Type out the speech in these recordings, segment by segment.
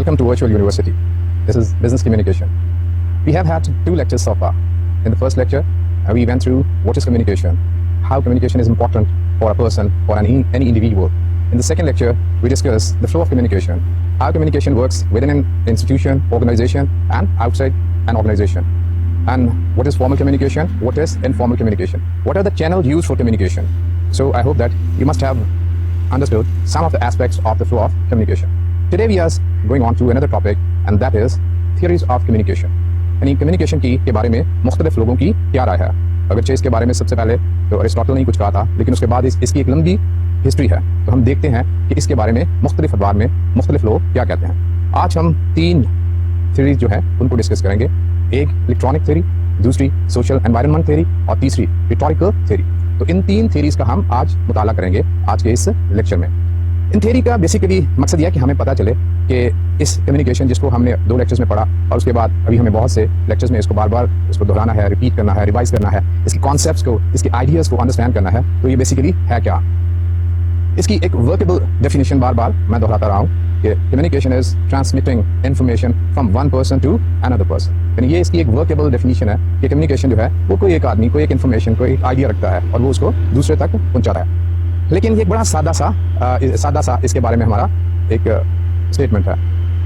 Welcome to Virtual University. This is Business Communication. We have had 2 lectures so far. In the first lecture, we went through what is communication, how communication is important for a person or any individual. In the second lecture, we discussed the flow of communication, how communication works within an institution, organization, and outside an organization. And what is formal communication, what is informal communication, what are the channels used for communication. So I hope that you must have understood some of the aspects of the flow of communication. Today we are going on to another topic, and that is theories of communication. यानी communication की के बारे में मुख्तलिफ लोगों की क्या राय है। अगरचे इसके बारे में सबसे पहले तो अरिस्टोटल ने कुछ कहा था, लेकिन उसके बाद इसकी एक लंबी हिस्ट्री है। तो हम देखते हैं कि इसके बारे में मुख्तलिफ अखबार में मुख्तलिफ लोग क्या कहते हैं। आज हम 3 थ्योरीज जो है उनको डिस्कस करेंगे। एक इलेक्ट्रॉनिक थ्योरी, दूसरी सोशल एनवायरनमेंट थ्योरी और तीसरी रिटोरिकल थ्योरी। तो इन 3 थ्योरीज का हम आज मुताला करेंगे आज के इस लेक्चर में। इन थ्योरी का बेसिकली मकसद यह है कि हमें पता चले कि इस कम्युनिकेशन जिसको हमने 2 लेक्चर्स में पढ़ा और उसके बाद अभी हमें बहुत से लेक्चर्स में इसको बार बार इसको दोहराना है, रिपीट करना है, रिवाइज करना है, इसके कॉन्सेप्ट्स को, इसके आइडियाज को अंडरस्टैंड करना है। तो ये बेसिकली है क्या। इसकी एक वर्केबल डेफिनेशन बार बार मैं दोहराता रहा हूँ कि communication is transmitting information from one person to another person. यानी ये इसकी एक वर्केबल डेफिनेशन है कि कम्युनिकेशन जो है वो कोई एक आदमी कोई एक इन्फॉर्मेशन कोई एक आइडिया रखता है और वो उसको दूसरे तक पहुंचाता है। लेकिन ये एक बड़ा सादा सा इसके बारे में हमारा एक स्टेटमेंट है।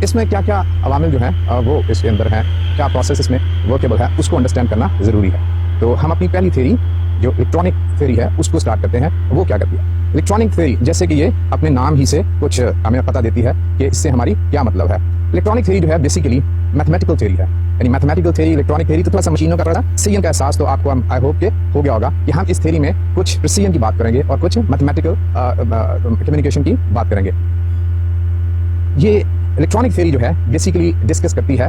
इसमें क्या क्या अवामिल जो हैं वो इसके अंदर हैं, क्या प्रोसेस इसमें वर्केबल है, उसको अंडरस्टैंड करना ज़रूरी है। तो हम अपनी पहली थ्योरी जो इलेक्ट्रॉनिक थ्योरी है उसको स्टार्ट करते हैं। वो क्या करती है इलेक्ट्रॉनिक थ्योरी, जैसे कि ये अपने नाम ही से कुछ हमें पता देती है कि इससे हमारी क्या मतलब है। इलेक्ट्रॉनिक थ्योरी जो है बेसिकली मैथमेटिकल थ्योरी है। यानी मैथमेटिकल थ्योरी, इलेक्ट्रॉनिक थ्योरी तो थोड़ा सा मशीनों का थोड़ा प्रिसीजन का एहसास तो आपको आई होप के हो गया होगा कि हम इस थ्योरी में कुछ प्रिसीजन की बात करेंगे और कुछ मैथमेटिकल कम्युनिकेशन की बात करेंगे। ये इलेक्ट्रॉनिक थ्योरी जो है बेसिकली डिस्कस करती है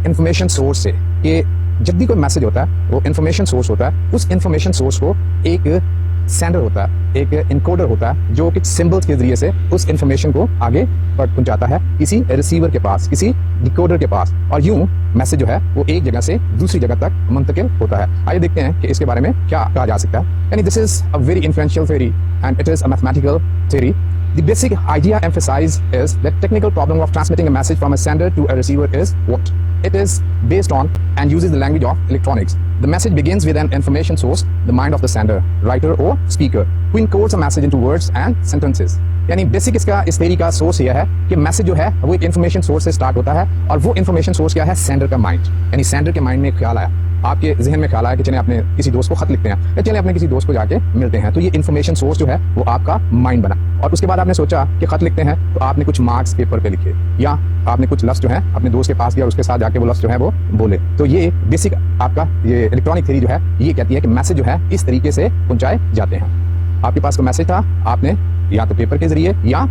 इंफॉर्मेशन सोर्स से कि जब भी कोई मैसेज होता है वो इंफॉर्मेशन सोर्स होता है, उस इंफॉर्मेशन सोर्स को एक सेंडर होता है, एक इनकोडर होता है जो कि सिंबल्स के जरिए से उस इंफॉर्मेशन को आगे पहुंचाता है किसी रिसीवर के पास, किसी डिकोडर के पास, और यूं मैसेज जो है वो एक जगह से दूसरी जगह तक मुंतकिल होता है। आइए देखते हैं कि इसके बारे में क्या कहा जा सकता है। यानी this is a very influential theory and it is a mathematical theory. The basic idea emphasized is that technical problem of transmitting a message from a sender to a receiver is what? It is based on and uses the language of electronics. The message begins with an information source, the mind of the sender, writer or speaker, who encodes a message into words and sentences. यानी basic इसका इस theory का source यह है कि message जो है वो एक इन्फॉर्मेशन सोर्स से स्टार्ट होता है और वो इन्फॉर्मेशन सोर्स क्या है, सेंडर का माइंड। यानी सेंडर के माइंड में ख्याल आया, आपके जहन में ख्याल आया कि चले अपने किसी दोस्त को खत लिखते हैं या चले अपने किसी दोस्त को जाके मिलते हैं, तो ये इन्फॉर्मेशन सोर्स जो है वो आपका माइंड बना। और उसके बाद आपने सोचा कि खत लिखते हैं तो आपने कुछ मार्क्स पेपर पे लिखे या आपने कुछ लफ्ज़ जो है अपने दोस्त के पास गया, उसके साथ जाके वो लफ्ज़ जो है वो बोले। तो ये बेसिक आपका ये इलेक्ट्रॉनिक थ्योरी जो है ये कहती है कि मैसेज जो है इस तरीके से पहुंचाए जाते हैं। आपके पास कोई मैसेज था, आपने या तो पेपर के जरिए या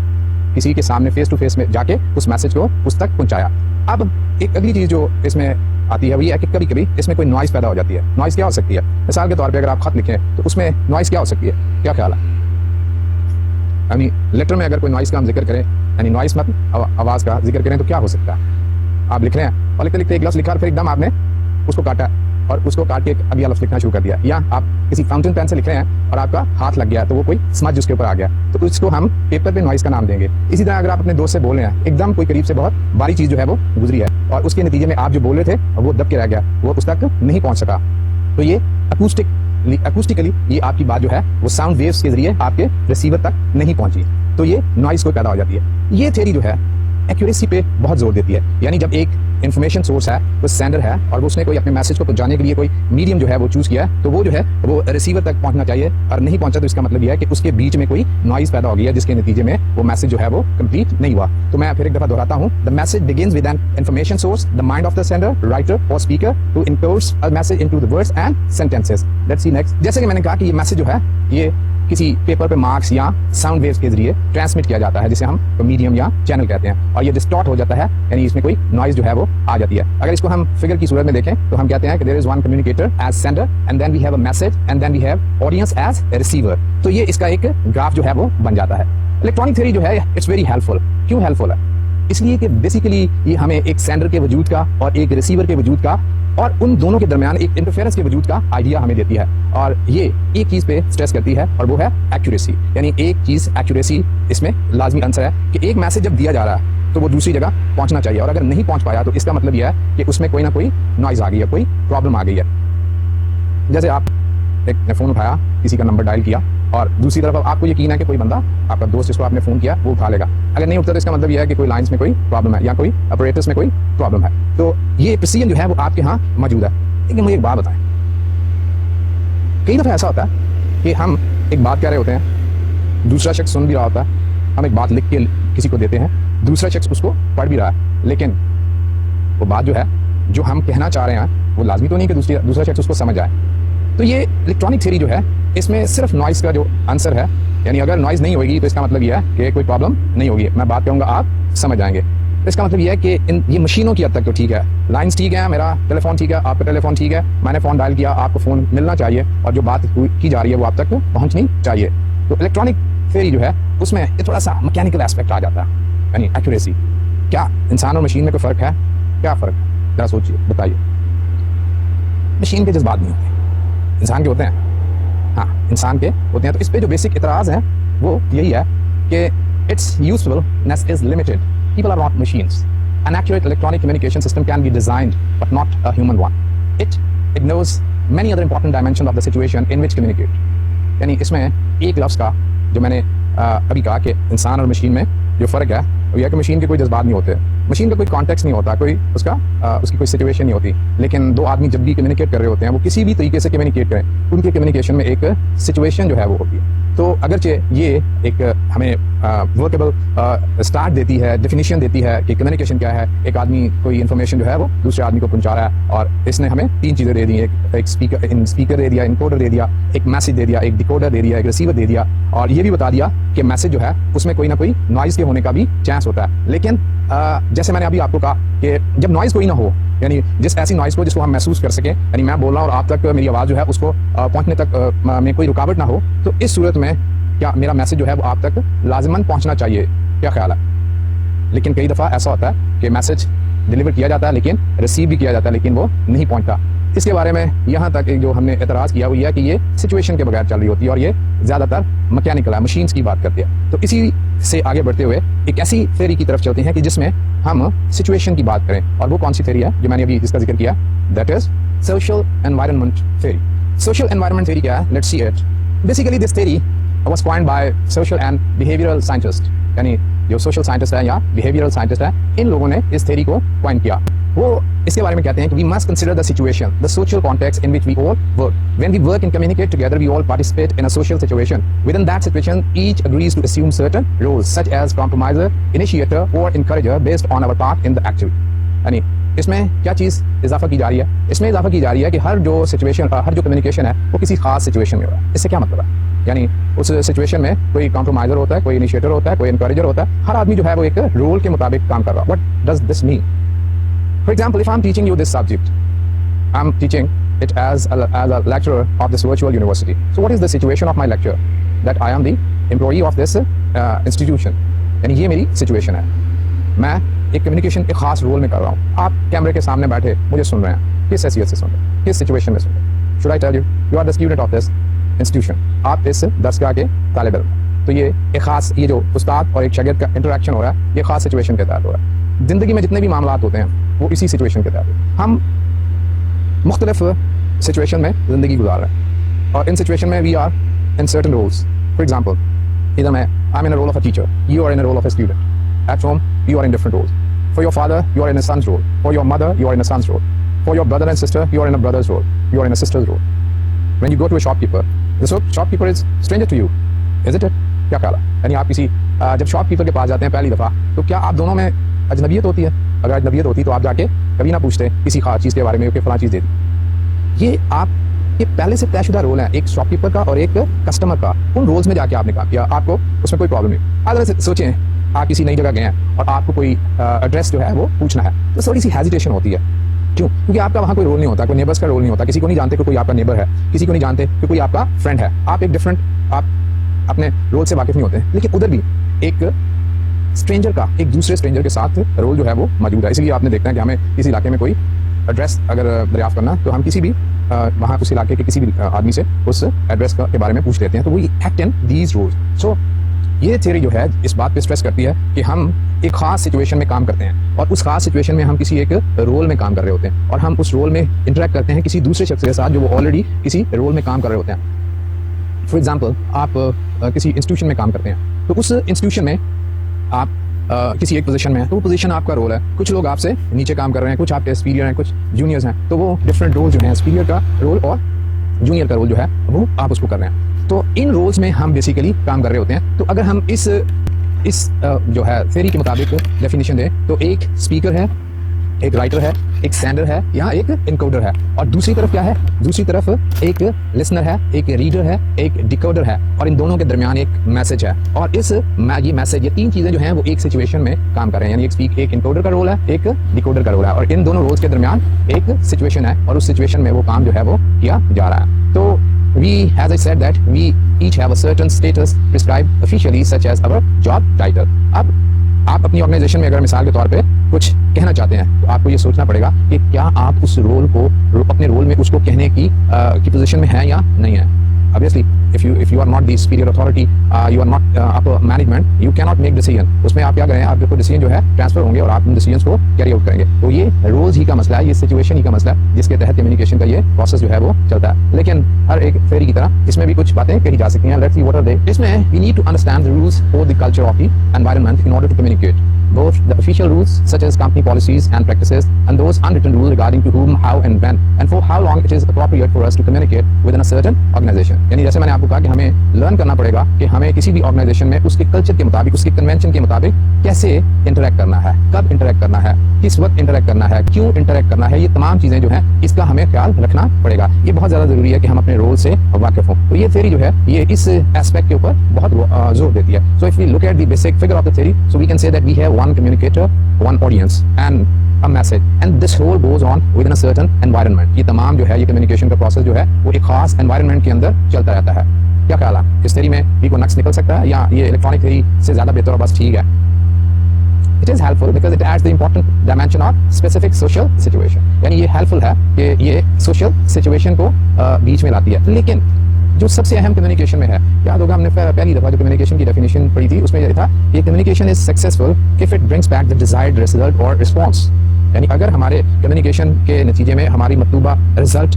किसी के सामने फेस टू फेस में जाके उस मैसेज को उस तक पहुंचाया। अब एक अगली चीज जो इसमें आती है वो ये है कि कभी कभी इसमें कोई नॉइज पैदा हो जाती है। नॉइज क्या हो सकती है? मिसाल के तौर पे अगर आप खत लिखें तो उसमें नॉइज क्या हो सकती है, क्या ख्याल है? यानी लेटर में अगर कोई नॉइज का हम जिक्र करें, यानी नॉइज मत आवाज का जिक्र करें तो क्या हो सकता है? आप लिख रहे हैं और लिखते लिखते एक लफ्ज़ लिखा और फिर एकदम आपने उसको काटा और उसको काट के अगला लफ्ज़ लिखना शुरू कर दिया, या आप किसी फाउंटेन पेन से लिख रहे हैं और आपका हाथ लग गया तो वो कोई स्मज उसके ऊपर आ गया, तो इसको हम पेपर पे नॉइज का नाम देंगे। इसी तरह अगर आप अपने दोस्त से बोल रहे हैं, एकदम कोई करीब से बहुत बारी चीज जो है वो गुजरी है और उसके नतीजे में आप जो बोल रहे थे वो दब के रह गया, वो उस तक नहीं पहुंच सका, तो ये अकूस्टिकली ये आपकी बात जो है वो साउंड वेव्स के जरिए आपके रिसीवर तक नहीं पहुंची, तो ये नॉइज कोई पैदा हो जाती है। ये थ्योरी जो है एक्यूरेसी पे बहुत जोर देती है। यानी जब एक इन्फॉर्मेशन सोर्स है, वो सेंडर है और उसने कोई अपने मैसेज को पहुंचाने के लिए कोई मीडियम जो है वो चूज किया है, तो वो जो है वो रिसीवर तक पहुंचना चाहिए, और नहीं पहुंचा तो इसका मतलब यह है कि उसके बीच में कोई नॉइज पैदा हो गया जिसके नतीजे में वो मैसेज जो है वो कंप्लीट नहीं हुआ। तो मैं फिर एक दफा दोहराता हूँ, the message begins with an information source, the mind of the sender, writer और speaker, who encodes a message into the words and sentences. Let's see next. जैसे कि मैंने कहा कि ये मैसेज जो है ये किसी पेपर पे मार्क्स या साउंड वेव्स के जरिए ट्रांसमिट किया जाता है, जिसे हम मीडियम या चैनल कहते हैं, और ये डिस्टॉर्ट हो जाता है, यानी इसमें कोई नॉइज जो है वो आ जाती है। अगर इसको हम फिगर की सूरत में देखें तो हम कहते हैं कि there is one communicator as sender and then we have a message and then we have audience as receiver. तो ये इसका एक ग्राफ जो है वो बन जाता है। इलेक्ट्रॉनिक थ्योरी जो है इट्स वेरी हेल्पफुल। क्यों हेल्पफुल है? इसलिए कि बेसिकली ये हमें एक सेंडर के वजूद का और एक रिसीवर के वजूद का और उन दोनों के दरमियान एक इंटरफेरेंस के वजूद का आइडिया हमें देती है, और ये एक चीज पे स्ट्रेस करती है और वो है एक्यूरेसी। यानी एक चीज एक्यूरेसी इसमें लाजमी आंसर है कि एक मैसेज जब दिया जा रहा है तो वो दूसरी जगह पहुंचना चाहिए, और अगर नहीं पहुंच पाया तो इसका मतलब यह है कि उसमें कोई ना कोई नॉइज आ गई है, कोई प्रॉब्लम आ गई है। जैसे आप एक फ़ोन उठाया, किसी का नंबर डायल किया, और दूसरी तरफ आपको यकीन है कि कोई बंदा, आपका दोस्त जिसको आपने फ़ोन किया, वो उठा लेगा। अगर नहीं उठता तो इसका मतलब यह है कि कोई लाइन्स में कोई प्रॉब्लम है या कोई ऑपरेटर्स में कोई प्रॉब्लम है। तो ये प्रिसीजन जो है वो आपके यहाँ मौजूद है। लेकिन मुझे एक बात बताएं, कई दफ़ा ऐसा होता है कि हम एक बात कह रहे होते हैं, दूसरा शख्स सुन भी रहा होता है, हम एक बात लिख के किसी को देते हैं, दूसरा शख्स उसको पढ़ भी रहा है, लेकिन वो बात जो है, जो हम कहना चाह रहे हैं, वो लाजमी तो नहीं कि दूसरा शख्स उसको समझ आए। तो ये इलेक्ट्रॉनिक थ्योरी जो है, इसमें सिर्फ नॉइज़ का जो आंसर है, यानी अगर नॉइज़ नहीं होगी तो इसका मतलब यह है कि कोई प्रॉब्लम नहीं होगी। मैं बात करूँगा, आप समझ जाएंगे। तो इसका मतलब यह है कि ये मशीनों की हद तक तो ठीक है, लाइन्स ठीक है, मेरा टेलीफोन ठीक है, आपका टेलीफोन ठीक है, मैंने फ़ोन डायल किया, आपको फ़ोन मिलना चाहिए, और जो बात की जा रही है वो आप तक पहुँचनी चाहिए। तो इलेक्ट्रॉनिक थ्योरी जो है, उसमें ये थोड़ा सा मैकेनिकल एस्पेक्ट आ जाता है, यानी एक्यूरेसी। क्या इंसान और मशीन में कोई फ़र्क है? क्या फ़र्क है, जरा सोचिए, बताइए। मशीन के जज्बात नहीं होते, इंसान के होते हैं। हाँ, इंसान के होते हैं। तो इस पे जो बेसिक इतराज़ है वो यही है कि it's usefulness is limited, people are not machines, an accurate electronic communication system can be designed but not a human one, it ignores many other important dimension of the situation in which communicate. यानी इसमें एक लफ्ज़ का जो मैंने अभी कहा कि इंसान और मशीन में जो फ़र्क है वो यह कि मशीन के कोई जज्बात नहीं होते, मशीन का कोई कॉन्टेक्स्ट नहीं होता, कोई उसकी कोई सिचुएशन नहीं होती। लेकिन दो आदमी जब भी कम्युनिकेट कर रहे होते हैं, वो किसी भी तरीके से कम्युनिकेट करें, उनके कम्युनिकेशन में एक सिचुएशन जो है वो होती है। तो अगरचे ये एक हमें वर्केबल स्टार्ट देती है, डेफिनेशन देती है कि कम्युनिकेशन क्या है, एक आदमी कोई इन्फॉर्मेशन जो है वो दूसरे आदमी को पहुंचा रहा है, और इसने हमें तीन चीज़ें दे दी, एक स्पीकर दे दिया, इनकोडर दे दिया, एक मैसेज दे दिया, एक डिकोडर दे दिया, एक रिसीवर दे दिया, और ये भी बता दिया कि मैसेज जो है उसमें कोई ना कोई नॉइज़ के होने का भी चांस होता है। लेकिन जैसे मैंने अभी आपको कहा कि जब नॉइज़ कोई ना हो, यानी जिस ऐसी नॉइज़ को जिसको हम महसूस कर सकें, यानी मैं बोल रहा हूँ और आप तक मेरी आवाज़ जो है उसको पहुंचने तक में कोई रुकावट ना हो, तो इस सूरत में क्या मेरा मैसेज जो है वो आप तक लाजमन पहुंचना चाहिए? क्या ख्याल है? लेकिन कई दफ़ा ऐसा होता है कि मैसेज डिलीवर किया जाता है, लेकिन रिसीव भी किया जाता है, लेकिन वो नहीं पहुंचता। इसके बारे में यहाँ तक एक जो हमने एतराज़ किया वो यह है कि ये सिचुएशन के बगैर चल रही होती है, और ये ज़्यादातर मैकेनिकल है, मशीन्स की बात करते हैं। तो इसी से आगे बढ़ते हुए एक ऐसी थ्योरी की तरफ चलते हैं कि जिसमें हम सिचुएशन की बात करें, और वो कौन सी थ्योरी है जो मैंने अभी जिसका जिक्र किया, that is social environment theory. Social environment theory क्या है? Let's see it. Basically this theory was coined by social and behavioral scientists, यानी जो सोशल साइंटिस्ट है या बिहेवियरल साइंटिस्ट है, इन लोगों ने इस थ्योरी को कॉइन किया। वो इसके बारे में कहते हैं कि we must consider the situation, the social context in which we all work. When we work and communicate together, we all participate in a social situation. Within that situation, each agrees to assume certain roles, such as compromiser, initiator, or encourager, based on our part in the activity. यानी इसमें क्या चीज़ इजाफा की जा रही है? इसमें इजाफा की जा रही है कि हर जो सिचुएशन, हर जो कम्युनिकेशन है वो किसी खास सिचुएशन में हो रहा है। इससे क्या मतलब है? यानी उस सिचुएशन में कोई कॉम्प्रोमाइजर होता है, कोई इनिशिएटर होता है, कोई एनकरेजर होता है, हर आदमी जो है वो एक रोल के मुताबिक काम कर रहा है। What does this mean? For example, if I am teaching you this subject, I am teaching it as a lecturer of this virtual university. So what is the situation of my lecture? That I am the employee of this institution. यानी ये मेरी situation है, मैं एक communication एक खास role में कर रहा हूँ। आप कैमरे के सामने बैठे मुझे सुन रहे हैं, किस हैसियत से सुन रहे हैं, किस सिचुएशन में सुन रहे हैं? Should I tell you? You are the student of this institution. आप इस दर्सगाह के तालिब इल्म। तो ये एक खास, ये जो उस्ताद और एक शागिर्द का इंटरेक्शन हो रहा है, ये खास सिचुएशन के तहत हो रहा है। जिंदगी में जितने भी मामलात होते हैं वो इसी सिचुएशन के तहत हम मुख्तलिफ सिचुएशन में ज़िंदगी गुजार रहे हैं, और इन सिचुएशन में we are in certain roles. For example, इधर मैं I am in a role of a teacher, you are in a role of a student. At home you are in different roles. For your father you are in a son's role, for your mother you are in a son's role, for your brother and sister you are in a brother's role, you are in a sister's role. When you go to a shopkeeper, the shopkeeper is stranger to you, is it? क्या ख्याल है? यानी आप किसी जब shopkeeper के पास जाते हैं पहली दफ़ा, तो क्या आप दोनों में अजनबियत होती है? अगर अजनबियत होती तो आप जाके कभी ना पूछते किसी खास चीज़ के बारे में कि फलां चीज़ दे दी। ये पहले से तयशुदा रोल है, एक शॉपकीपर का और एक कस्टमर का। उन रोल्स में जाके आपने काम किया, आपको उसमें कोई प्रॉब्लम नहीं। अगर सोचें आप किसी नई जगह गए हैं और आपको कोई एड्रेस जो है वो पूछना है, तो थोड़ी सी हेजिटेशन होती है। क्यों? क्योंकि आपका वहाँ कोई रोल नहीं होता, कोई नेबर्स का रोल नहीं होता, किसी को नहीं जानते कि कोई आपका नेबर है, किसी को नहीं जानते कि कोई आपका फ्रेंड है, आप एक डिफरेंट, आप अपने रोल से वाकिफ नहीं होते। लेकिन उधर भी एक स्ट्रेंजर का एक दूसरे स्ट्रेंजर के साथ रोल जो है वो मौजूद है। इसलिए आपने देखना है कि हमें किसी इलाके में कोई एड्रेस अगर दरियाफ्त करना, तो हम किसी भी वहाँ उस इलाके के किसी भी आदमी से उस एड्रेस के बारे में पूछ लेते हैं। तो we act in these roles. So ये थियरी जो है इस बात पे स्ट्रेस करती है कि हम एक खास सिचुएशन में काम करते हैं और उस खास सिचुएशन में हम किसी एक रोल में काम कर रहे होते हैं और हम उस रोल में इंटरेक्ट करते हैं किसी दूसरे शख्स के साथ जो वो ऑलरेडी किसी रोल में काम कर रहे होते हैं। फॉर एग्जाम्पल, आप किसी इंस्टीट्यूशन में काम करते हैं, तो उस इंस्टीट्यूशन में आप किसी एक पोजीशन में है, तो वो पोजीशन आपका रोल है। कुछ लोग आपसे नीचे काम कर रहे हैं, कुछ आपके सुपीरियर हैं, कुछ जूनियर्स हैं, तो वो डिफरेंट रोल जो है, सुपीरियर का रोल और जूनियर का रोल जो है वो आप उसको कर रहे हैं। तो इन रोल्स में हम बेसिकली काम कर रहे होते हैं। तो अगर हम इस जो है थ्योरी के मुताबिक डेफिनेशन दें, तो एक स्पीकर है, एक राइटर है, एक सेंडर है, यहाँ एक इनकोडर है, और दूसरी तरफ क्या है, दूसरी तरफ एक लिसनर है, एक रीडर है, एक डिकोडर है, और इन दोनों के दरमियान एक मैसेज है। और ये मैसेज, ये तीन चीजें जो हैं वो एक सिचुएशन में काम कर रहे हैं, यानी एक इनकोडर का रोल है, एक डिकोडर का रोल है, और इन दोनों रोल्स के दरमियान एक सिचुएशन है और उस सिचुएशन में वो काम जो है वो किया जा रहा है। तो as I said that we each have a certain status prescribed officially such as our job title. अब आप अपनी ऑर्गेनाइजेशन में अगर मिसाल के तौर पे कुछ कहना चाहते हैं, तो आपको ये सोचना पड़ेगा कि क्या आप उस रोल को अपने रोल में उसको कहने की पोजीशन में है या नहीं है। Obviously, if you are not the superior authority, you are not upper management, you cannot make decision. उसमें आप क्या करें, आपके को डिसीजन जो है ट्रांसफर होंगे और आप उन डिसीजंस को कैरी आउट करेंगे। तो ये रोल्स ही का मसला है, ये सिचुएशन ही का मसला है जिसके तहत कम्युनिकेशन का ये प्रोसेस जो है वो चलता है। लेकिन हर एक थ्योरी की तरह इसमें भी कुछ बातें कही जा सकती हैं। Let's see what are they. इसमें we need to understand the rules for the culture of the environment in order to communicate. Both the official rules such as company policies and practices and those unwritten rules regarding to whom, how and when and for how long it is appropriate for us to communicate within a certain organization. यानी जैसे मैंने आपको कहा कि हमें learn करना पड़ेगा कि हमें किसी भी ऑर्गेनाइजेशन में उसके कल्चर के मुताबिक, उसके कन्वेंशन के मुताबिक कैसे इंटरेक्ट करना है, कब इंटरेक्ट करना है, किस वक्त इंटरेक्ट करना है, क्यों इंटरेक्ट करना है, ये तमाम चीजें जो है इसका हमें ख्याल रखना पड़ेगा। ये बहुत ज्यादा जरूरी है कि हम अपने रोल से वाकिफ हों। तो ये थ्योरी जो है ये इस एस्पेक्ट के ऊपर बहुत जोर देती है। So if we look at the basic figure of the theory, so we can say that we have one communicator, one audience and a message and this whole goes on within a certain environment. ये तमाम जो है ये communication का process जो है वो एक खास एनवायरनमेंट के अंदर चलता रहता है। क्या ख्याल है, इस थ्योरी में भी कोई नक्स निकल सकता है या ये इलेक्ट्रॉनिक थ्योरी से ज्यादा बेहतर और बस ठीक है? It is helpful because it adds the important dimension of specific social situation. यानी ये हेल्पफुल है कि ये सोशल सिचुएशन को बीच में लाती है। लेकिन जो सबसे अहम कम्युनिकेशन में है, याद होगा हमने पहली दफा जो कम्युनिकेशन की डेफिनेशन पढ़ी थी उसमें ये था कि communication is successful if it brings back the desired result और रिस्पॉन्स। यानी अगर हमारे कम्युनिकेशन के नतीजे में हमारी मतलूबा रिजल्ट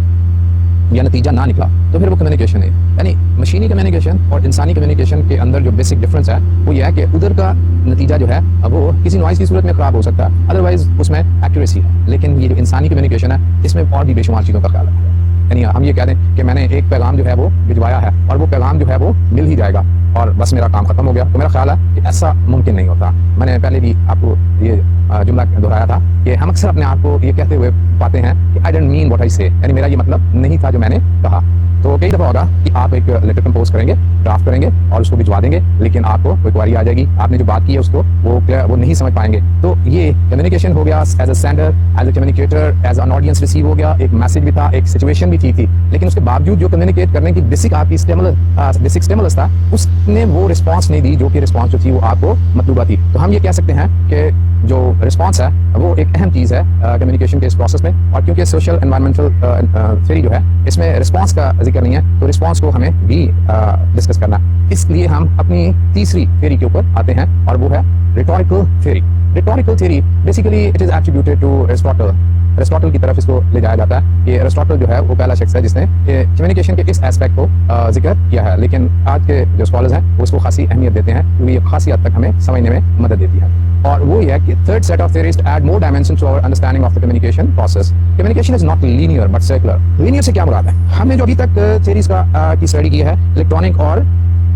या नतीजा ना निकला तो फिर वो कम्युनिकेशन है। यानी मशीनी कम्युनिकेशन और इंसानी कम्युनिकेशन के अंदर जो बेसिक डिफरेंस है वो ये है कि उधर का नतीजा जो है वो किसी नॉइज की सूरत में खराब हो सकता है, अदरवाइज उसमें एक्यूरेसी है। लेकिन ये जो इंसानी कम्युनिकेशन है इसमें और भी बेशुमार चीज़ों का ख्याल रखा है। यानी हम ये कह दें कि मैंने एक पैगाम जो है वो भिजवाया है और वो पैगाम जो है वो मिल ही जाएगा और बस मेरा काम खत्म हो गया, तो मेरा ख्याल है कि ऐसा मुमकिन नहीं होता। मैंने पहले भी आपको ये जुमला दोहराया था कि हम अक्सर अपने आप को ये कहते हुए पाते हैं कि I don't mean what I से, यानी मेरा ये मतलब नहीं था जो मैंने कहा। तो कई दफा होगा कि आप एक लेटर कंपोज करेंगे, ड्राफ्ट करेंगे और उसको भिजवा देंगे, लेकिन आपको कोई क्वेरी आ जाएगी, आपने जो बात की है उसको वो नहीं समझ पाएंगे। तो ये कम्युनिकेशन हो गया as a sender, as a communicator, as an audience receive हो गया, एक मैसेज भी था, एक सिचुएशन भी ठीक थी, लेकिन उसके बावजूद जो कम्युनिकेट करने की बेसिक आपकी बेसिक स्टिमुलस था उसने वो रिस्पॉन्स नहीं दी जो कि रिस्पॉन्स जो थी वो आपको मतलूबा थी। तो हम ये कह सकते हैं कि जो रिस्पॉन्स है वो एक अहम चीज़ है कम्युनिकेशन के इस प्रोसेस में। और क्योंकि सोशल एनवायरमेंटल थ्योरी जो है इसमें रिस्पॉन्स का जिक्र नहीं है, तो रिस्पॉन्स को हमें भी डिस्कस करना है। इसलिए हम अपनी तीसरी थ्योरी के ऊपर आते हैं और वो है rhetorical theory. Rhetorical theory basically it is attributed to Aristotle की तरफ इसको ले जाया जाता है कि एरिस्टोटल जो है वो पहला शख्स है जिसने कम्युनिकेशन के इस एस्पेक्ट को जिक्र किया है। लेकिन आज के जो स्कॉलर्स हैं वो उसको खासी अहमियत देते हैं क्योंकि ये खासी हद तक हमें समझने में मदद देती है। और वो ये है कि third set of theories add more dimension to our understanding of the communication process. Communication is not linear but circular. Linear से क्या मुराद है? हमने जो अभी तक थ्योरीज की स्टडी की है इलेक्ट्रॉनिक और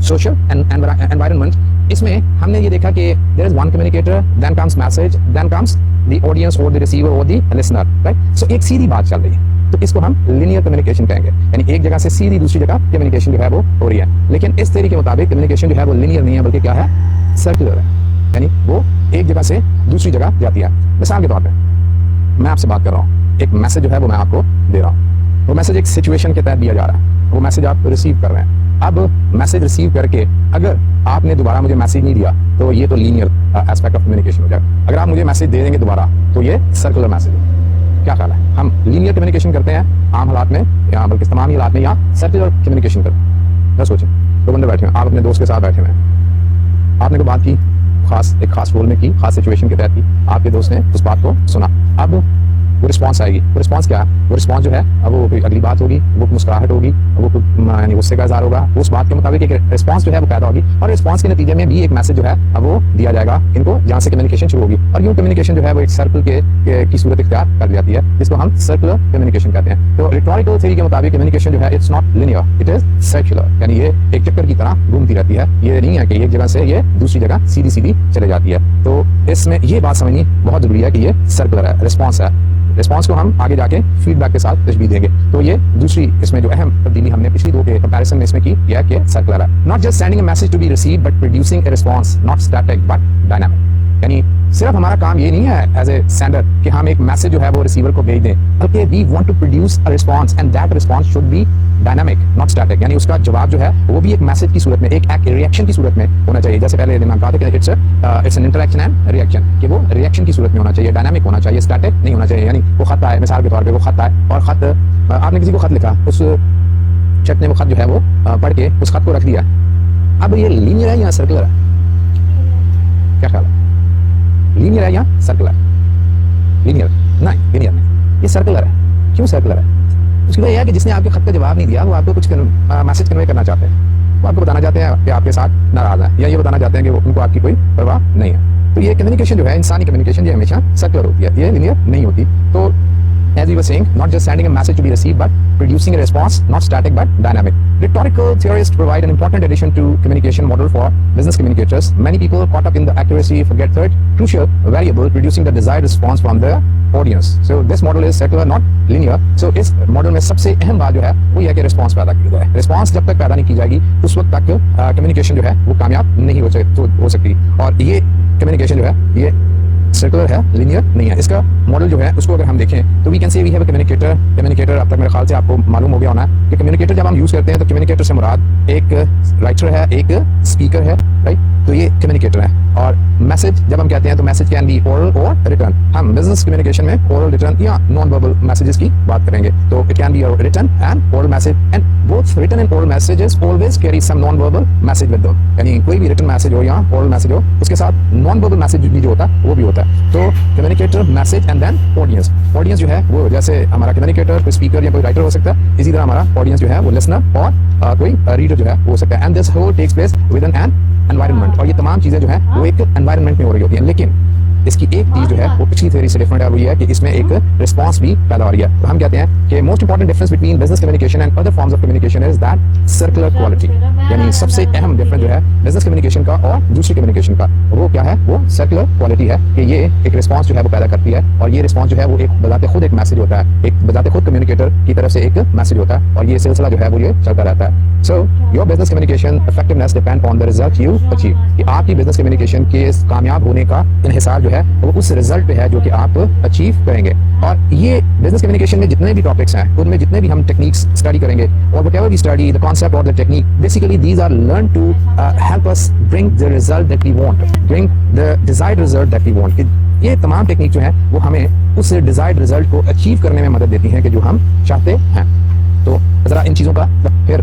सोशल एनवायरनमेंट, इसमें हमने ये देखा कि there is one communicator, then comes message, then comes the audience और द रिसीवर और द लिसनर, राइट? सो एक सीधी बात चल रही है, तो इसको हम लीनियर कम्युनिकेशन कहेंगे, यानी एक जगह से सीधी दूसरी जगह कम्युनिकेशन जो है वो हो रही है। लेकिन इस थ्योरी के मुताबिक कम्युनिकेशन जो है वो लीनियर नहीं है बल्कि क्या है, सर्कुलर है, यानी वो एक जगह से दूसरी जगह जाती है। मिसाल के तौर पे मैं आपसे बात कर रहा हूँ, एक मैसेज जो है वो मैं आपको दे रहा हूँ, वो मैसेज एक सिचुएशन के तहत दिया जा रहा है, वो मैसेज आप रिसीव कर रहे हैं। अब मैसेज रिसीव करके अगर आपने दोबारा मुझे मैसेज नहीं दिया तो ये तो लीनियर एस्पेक्ट ऑफ कम्युनिकेशन हो जाएगा। अगर आप मुझे मैसेज दे देंगे दोबारा तो ये सर्कुलर मैसेज है। क्या ख्याल है? हम लीनियर कम्युनिकेशन करते हैं आम हालात में या बल्कि तमाम हालात में, या सर्कुलर कम्युनिकेशन करते हैं? बस सोचें, दो बंदे बैठे हैं, आप अपने दोस्त के साथ बैठे हुए हैं, आपने कोई बात की, एक खास रोल में की, खास सिचुएशन के तहत की, आपके दोस्त ने उस बात को सुना, अब वो रिस्पॉन्स आएगी। वो रिस्पॉन्स क्या है? वो रिस्पॉन्स जो है अब वो कोई अगली बात होगी, वो मुस्कुराहट होगी, वो यानी गुस्से का इज़हार होगा, उस बात के मुताबिक एक रिस्पॉन्स जो है वो पैदा होगी, और रिस्पॉन्स के नतीजे में भी एक मैसेज जो है अब वो दिया जाएगा इनको, जहाँ से कम्युनिकेशन शुरू होगी। और यूँ कम्युनिकेशन जो है वो एक सर्कल की सूरत इख्तियार कर जाती है, जिसको हम सर्कुलर कम्युनिकेशन कहते हैं। तो रिटोरिकल थ्योरी के मुताबिक कम्युनिकेशन जो है it's not linear, it is circular, यानी ये एक चक्कर की तरह घूमती रहती है। ये नहीं है कि एक जगह से ये दूसरी जगह सीधी सीधी चले जाती है। तो इसमें ये बात समझनी बहुत जरूरी है कि ये सर्कुलर है, रिस्पॉन्स है। रिस्पॉन्स को हम आगे जाके फीडबैक के साथ तशबीह देंगे। तो ये दूसरी इसमें जो अहम तब्दीली हमने पिछली दो के कंपैरिजन में इसमें की यह कि सर्कुलर है। Not just sending a message to be received but producing a response, not static but dynamic. यानी सिर्फ हमारा काम ये नहीं है एज ए सेंडर कि हम एक मैसेज जो है वो रिसीवर को भेज दें, बल्कि we want to produce a response and that response should be dynamic not static. यानी उसका जवाब जो है वो भी एक मैसेज की सूरत में, एक रिएक्शन की सूरत में होना चाहिए। जैसे पहले दिन कहा था कि it's an interaction and reaction, कि वो रिएक्शन की सूरत में होना चाहिए, डायनामिक होना चाहिए, स्टैटिक नहीं होना चाहिए। यानी वो खत आए, मिसाल के तौर पर वो खत आए और खत आपने किसी को खत लिखा, उस शख्स ने वो खत जो है वो पढ़ के उस खत को रख दिया। अब ये लीनियर है या सर्कुलर है? क्या ख्याल है? लीनियर है या सर्कुलर? लीनियर नहीं, लीनियर नहीं, ये सर्कुलर है। क्यों सर्कुलर है? उसकी वजह यह है कि जिसने आपके खत का जवाब नहीं दिया वो आपको कुछ मैसेज कन्वे करना चाहते हैं, वो आपको बताना चाहते हैं कि आपके साथ नाराज है, या ये बताना चाहते हैं कि उनको आपकी कोई परवाह नहीं है। तो ये कम्युनिकेशन जो है, इंसानी कम्युनिकेशन, ये हमेशा सर्कुलर होती है, ये लीनियर नहीं होती। तो as we were saying, not just sending a message to be received, but producing a response, not static but dynamic. Rhetorical theorists provide an important addition to communication model for business communicators. Many people caught up in the accuracy forget third crucial variable, producing the desired response from the audience. So this model is circular, not linear. So इस model में सबसे अहम बात जो है वो यह है कि रिस्पॉन्स पैदा की जाए। रिस्पॉन्स जब तक पैदा नहीं की जाएगी उस वक्त तक कम्युनिकेशन जो है वो कामयाब नहीं हो सकती। और ये कम्युनिकेशन जो है ये सर्कुलर है, लिनियर नहीं है। इसका मॉडल जो है उसको अगर हम देखें तो we can say we have a communicator. अब तक मेरे ख्याल से आपको मालूम हो गया होना है कि कम्युनिकेटर जब हम यूज करते हैं तो कम्युनिकेटर से मुराद एक राइटर है, एक स्पीकर है, राइट। तो ये कम्युनिकेटर है। और मैसेज जब हम कहते हैं तो मैसेज कैन बी ओरल और रिटर्न। हम बिजनेस कम्युनिकेशन में ओरल, रिटर्न या नॉन वर्बल मैसेजेस की बात करेंगे। तो it can be written and oral message, and both written and oral messages always carry some non verbal message with them. यानी कोई भी रिटन मैसेज हो या ओरल मैसेज हो, उसके साथ नॉन वर्बल मैसेज भी जो होता है वो भी होता है। तो communicator, message and then audience. Audience जो है वो जैसे हमारा कम्युनिकेटर कोई स्पीकर या कोई राइटर हो सकता है, इसी तरह हमारा ऑडियंस जो है वो लिसनर और कोई रीडर जो है वो हो सकता है। And this whole takes place with an environment. और ये तमाम चीजें जो है वो एक एनवायरनमेंट में हो रही होती हैं। लेकिन इसकी एक चीज जो है वो पिछली थ्योरी से डिफरेंट है, वो ये है कि इसमें एक रिस्पांस भी पैदा हो रही है। तो हम कहते हैं कि most important difference between business communication and other forms of communication is that circular quality. यानी सबसे अहम डिफरेंस जो है बिजनेस कम्युनिकेशन का और दूसरी कम्युनिकेशन का, वो क्या है? वो सर्कुलर क्वालिटी है कि ये एक रिस्पांस जो है वो पैदा करती है, और ये रिस्पांस जो है वो एक बजाते खुद एक मैसेज होता है, एक बजाते खुद कम्युनिकेटर की तरफ से एक मैसेज होता है, और ये सिलसिला जो है वो ये चलता रहता है। So your business communication effectiveness depend on the result you achieve. कि आपकी बिजनेस कम्युनिकेशन के कामयाब होने का इन्हिसार जो है वो उस रिजल्ट पे है जो कि आप अचीव करेंगे। और ये बिजनेस कम्युनिकेशन में जितने भी टॉपिक्स हैं, उनमें जितने भी हम टेक्निक्स स्टडी करेंगे, और whatever we study the concept और the technique, basically these are learn to help us bring the result that we want, bring the desired result that we want. ये तमाम टेक्निक जो है वो हमें उस डिजायर्ड रिजल्ट को अचीव करने में मदद देती हैं कि जो हम चाहते हैं। तो जरा इन चीज़ों का फिर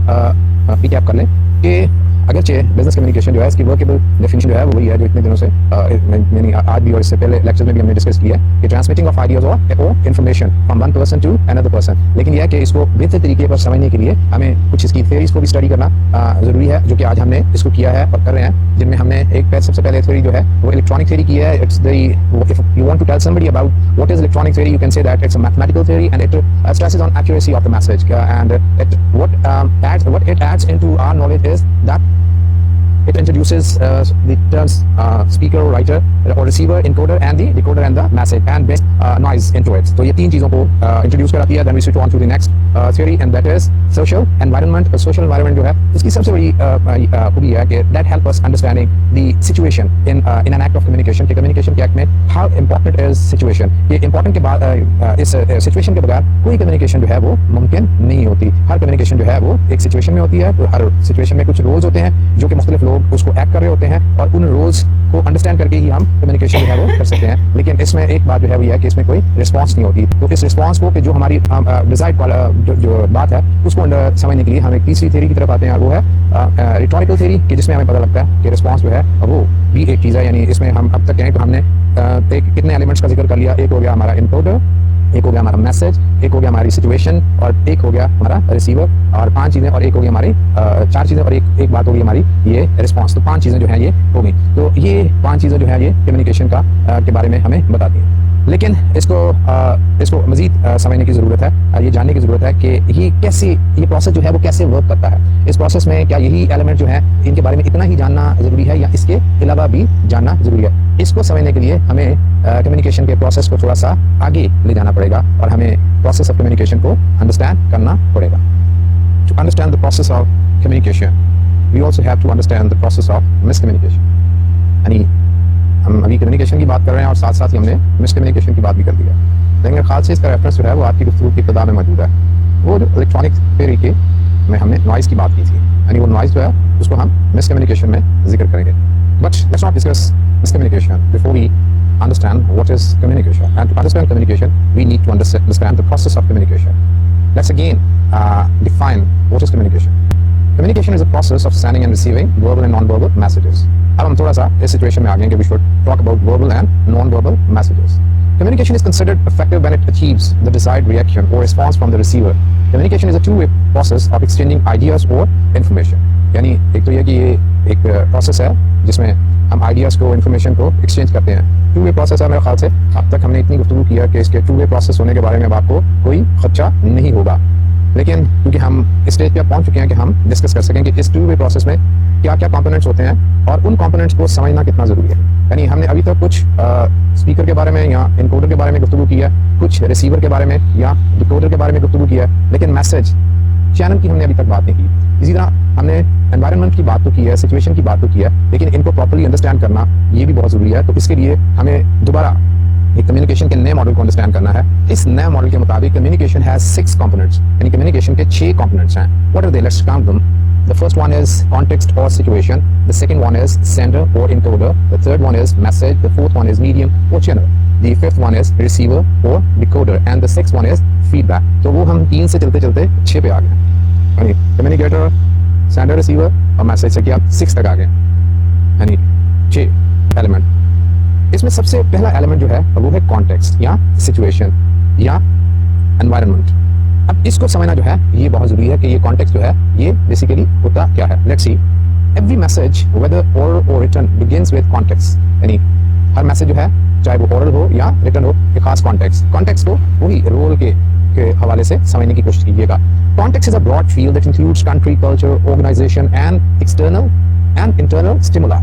रिकैप कर लें कि अगरचे बिजनेस कम्युनिकेशन जो है इसकी वर्केबल डेफिनेशन जो है वो वही है जो इतने दिनों से मैंने आज भी और इससे पहले लेक्चर में भी हमने डिस्कस किया है कि ट्रांसमिटिंग ऑफ आइडियाज और information from one person to another person. लेकिन यह है कि इसको बेहतर तरीके पर समझने के लिए हमें कुछ इसकी थ्योरीज को भी स्टडी करना जरूरी है, जो कि आज हमने इसको किया है और कर रहे हैं, जिनमें हमने एक सबसे पहले थ्योरी जो है वो इलेक्ट्रॉनिक थ्योरी की है। It's the if you want to tell somebody about what is electronic theory, you can say that it's a mathematical theory and it stresses on accuracy of the message, and what it adds into our knowledge is that it introduces the terms speaker, writer or receiver, encoder and the decoder and the message and base noise into it. तो ये तीन चीजों को introduce कराती है। Then we switch on to the next theory and that is social environment. Social environment जो है उसकी सबसे बड़ी खूबी है कि that help us understanding the situation in an act of communication। कि communication के act में how important is situation। ये important के बाद इस situation के बगैर कोई communication जो है वो मुमकिन नहीं होती। हर communication जो है वो एक situation में होती है। तो हर situation में कुछ roles होते हैं जो कि मुख्तलिफ लोग उसको एक्ट कर रहे होते हैं और उन रोल्स को अंडरस्टैंड करके ही हम कम्युनिकेशन जो है वो कर सकते हैं। लेकिन इसमें एक बात जो है वो यह है कि इसमें कोई रिस्पॉन्स नहीं होती। तो इस रिस्पॉन्स को कि जो हमारी डिजायर्ड जो बात है उसको समझने के लिए हम एक तीसरी थ्योरी की तरफ आते हैं और वो है रिटोरिकल थ्योरी, कि जिसमें हमें पता लगता है कि रिस्पॉन्स जो है वो भी एक चीज़ है। यानी इसमें हम अब तक कहें तो हमने कितने एलिमेंट्स का जिक्र कर लिया। एक हो गया हमारा इनकोडर, एक हो गया हमारा मैसेज, एक हो गया हमारी सिचुएशन और एक हो गया हमारा रिसीवर, और 5 चीजें, और एक हो गई हमारी 4 चीजें और एक बात होगी हमारी ये रिस्पॉन्स। तो 5 चीजें जो है ये हो गई। तो ये 5 चीजें जो है ये कम्युनिकेशन का के बारे में हमें बताती हैं। लेकिन इसको मजीद समझने की जरूरत है, ये जानने की जरूरत है कि ये प्रोसेस जो है वो कैसे वर्क करता है। इस प्रोसेस में क्या यही एलिमेंट जो है इनके बारे में इतना ही जानना जरूरी है या इसके अलावा भी जानना जरूरी है। इसको समझने के लिए हमें कम्युनिकेशन के प्रोसेस को थोड़ा सा आगे ले जाना पड़ेगा और हमें प्रोसेस ऑफ कम्युनिकेशन को अंडरस्टैंड करना पड़ेगा। To understand the process of communication we also have to understand the process of miscommunication. यानी हम अभी कम्युनिकेशन की बात कर रहे हैं और साथ साथ ही हमने मिसकम्युनिकेशन की बात भी कर दी है। लेकिन मेरे ख्याल से इसका रेफरेंस जो है वो आपकी गुफ्तगू की इब्तिदा में मौजूद है। वो जो इलेक्ट्रॉनिक थ्योरी के में हमने नॉइज़ की बात की थी, यानी वो नॉइज़ जो है उसको हम मिसकम्युनिकेशन में जिक्र करेंगे। But let's not discuss miscommunication before we understand what is communication. And to understand communication, we need to understand the process of communication. Let's again define what is communication. Communication is a process of sending and receiving verbal and non-verbal messages. अब हम थोड़ा सा इस situation में आ गए कि we should talk about verbal and non-verbal messages. Communication is considered effective when it achieves the desired reaction or response from the receiver. Communication is a two-way process of exchanging ideas or information. यानी एक तो ये कि ये एक process है जिसमें हम आइडियाज़ को, इन्फॉर्मेशन को एक्सचेंज करते हैं। टू वे प्रोसेस है। मेरे ख्याल से अब तक हमने इतनी गुफ्तगू किया कि इसके टू वे प्रोसेस होने के बारे में अब आपको कोई खदशा नहीं होगा। लेकिन क्योंकि हम इस स्टेज पे पहुंच चुके हैं कि हम डिस्कस कर सकें कि इस टू वे प्रोसेस में क्या क्या कंपोनेंट्स होते हैं और उन कंपोनेंट्स को समझना कितना ज़रूरी है। यानी हमने अभी तक कुछ स्पीकर के बारे में या इनकोडर के बारे में गुफ्तगू की है, कुछ रिसीवर के बारे में या डिकोडर के बारे में गुफ्तगू की है, लेकिन मैसेज चैनल की हमने अभी तक बात नहीं की। इसी तरह हमने एनवायरनमेंट की बात तो की है, सिचुएशन की बात तो की है, लेकिन इनको प्रॉपर्ली अंडरस्टैंड करना ये भी बहुत ज़रूरी है। तो इसके लिए हमें दोबारा एक कम्युनिकेशन के नए मॉडल को अंडरस्टैंड करना है। इस नए मॉडल के मुताबिक कम्युनिकेशन हैज 6 कंपोनेंट्स, यानी कम्युनिकेशन के 6 कंपोनेंट्स हैं। What are they? Let's count them. The first one is context or situation. The second one is sender or encoder. The third one is message. The fourth one is medium or channel. The fifth one is receiver or decoder. And the sixth one is feedback. तो वो हम 3 से चलते चलते 6 पे आ गए। यानी communicator, sender, receiver और मैसेज से कि आप 6 तक आ गए, यानी 6 एलिमेंट। इसमें सबसे पहला एलिमेंट जो है वो है कॉन्टेक्स्ट या सिचुएशन या एनवायरनमेंट। अब इसको समझना जो है ये बहुत जरूरी है कि ये कॉन्टेक्स्ट जो है ये बेसिकली होता क्या है। Let's see, every message whether oral or written begins with context. यानी हर मैसेज जो है चाहे वो ओरल हो या रिटन हो, एक खास कॉन्टेक्स्ट को वही रोल के हवाले से समझने की कोशिश कीजिएगा। Context is a broad field that includes country, culture, organization and external and internal stimuli.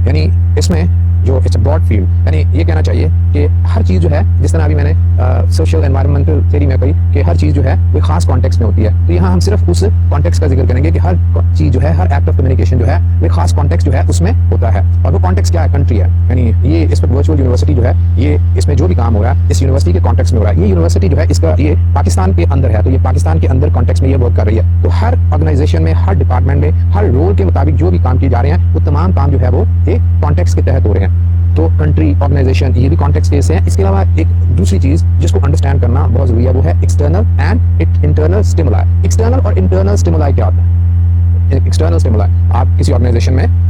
यानी इसमें जो इट्स अ ब्रॉड फील्ड, यानी ये कहना चाहिए कि हर चीज़ जो है, जिस तरह अभी मैंने सोशल एनवायरमेंटल थ्योरी में कही कि हर चीज़ जो है वो खास कॉन्टेक्स्ट में होती है, तो यहाँ हम सिर्फ उस कॉन्टेक्स्ट का जिक्र करेंगे कि हर चीज़ जो है, हर एक्ट ऑफ कम्युनिकेशन जो है वो खास कॉन्टेक्स्ट जो है उसमें होता है। और वो कॉन्टेक्स्ट क्या है? कंट्री है। यानी ये इस पर वर्चुअल यूनिवर्सिटी जो है, ये इसमें जो भी काम हो रहा है इस यूनिवर्सिटी के कॉन्टेक्स्ट में हो रहा है। ये यूनिवर्सिटी जो है इसका ये पाकिस्तान के अंदर है, तो ये पाकिस्तान के अंदर कॉन्टेक्स्ट में ये वर्क कर रही है। तो हर ऑर्गेनाइजेशन में, हर डिपार्टमेंट में, हर रोल के मुताबिक जो भी काम किए जा रहे हैं वो तमाम काम जो है वो एक कॉन्टेक्स्ट के तहत हो रहे हैं। तो कंट्री, ऑर्गेनाइजेशन, ये भी कॉन्टेक्स्ट केस है। इसके अलावा एक दूसरी चीज जिसको अंडरस्टैंड करना बहुत जरूरी है वो है external and internal stimuli. External और इंटरनल स्टिमुलाई क्या होता है? एक्सटर्नल स्टिमुलाई, आप किसी ऑर्गेनाइजेशन में